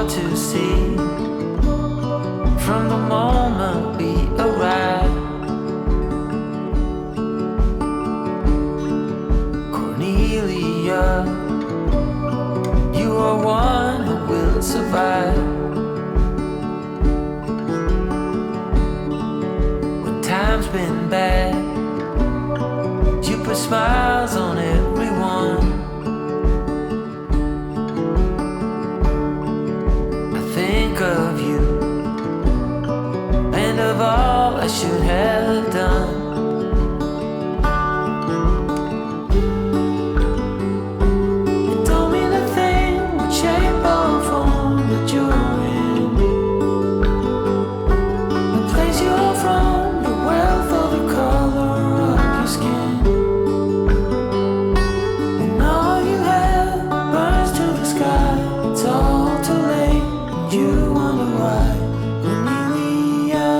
hard to see from the moment we arrive. Cornelia, you are one who will survive. When time's been bad, you put smiles on everyone. I think of you and of all I should have done. It don't mean a thing what shape or form that you're in, the place you're from, the wealth or the color of your skin. When all you have burns to the sky, it's all too late, and you wonder why. Cornelia,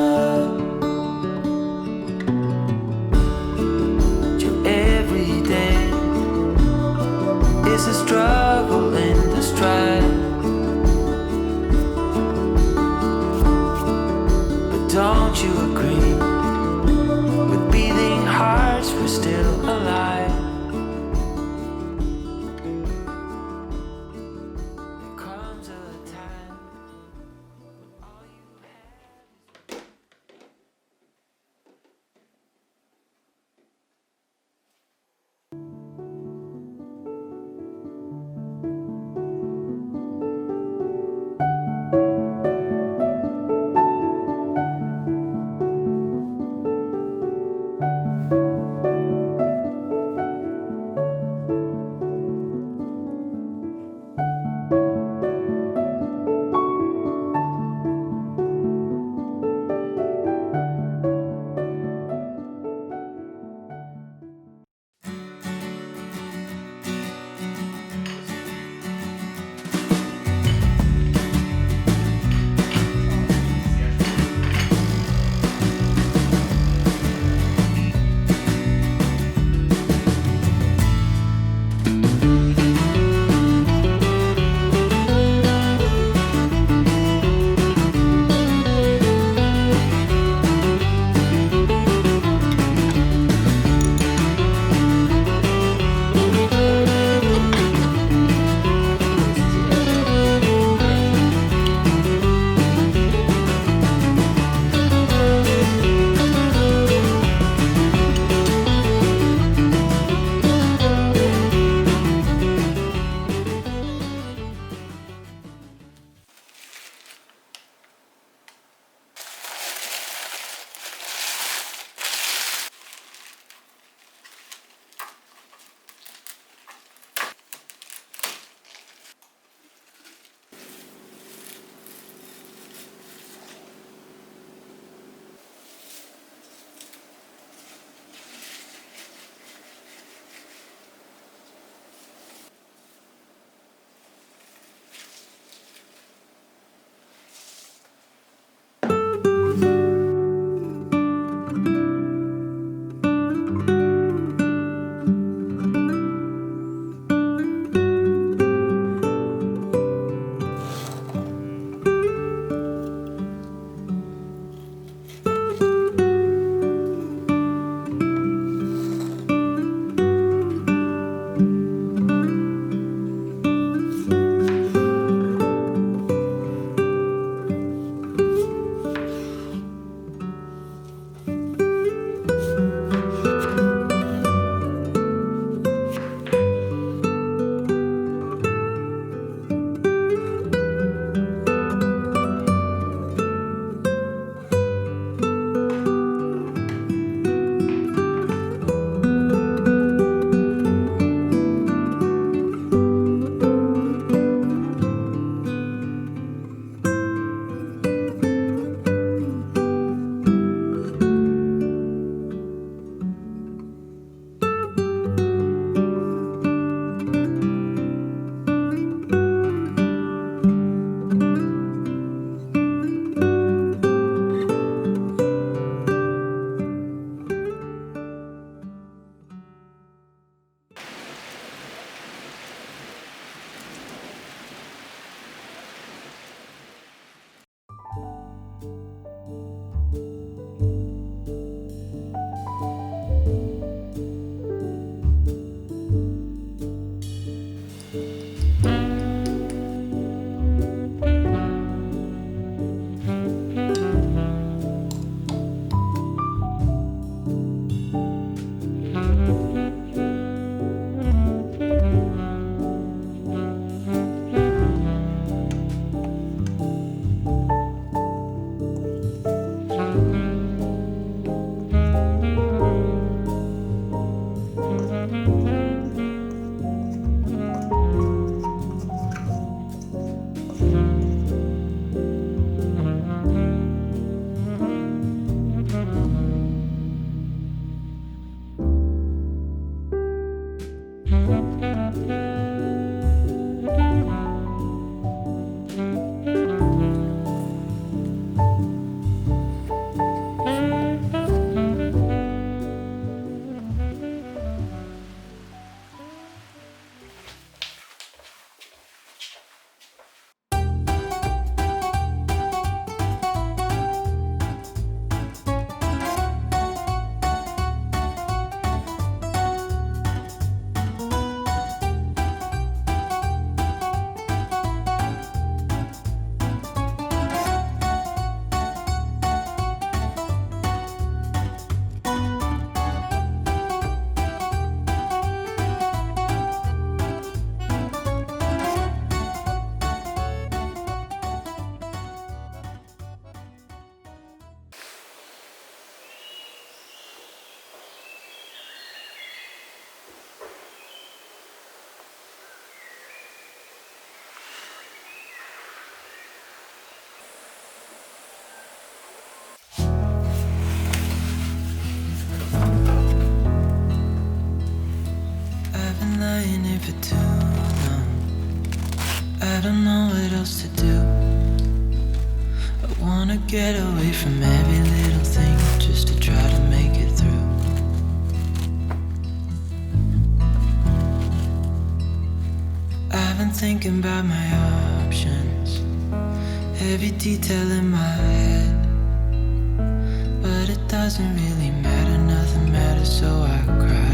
your everyday is a struggle and a strife. But don't you agree? With beating hearts, we're still alive. There comes a time when all you have is don't know what else to do. I wanna get away from every little thing just to try to make it through. I've been thinking about my options, every detail in my head, but it doesn't really matter, nothing matters, so I cry.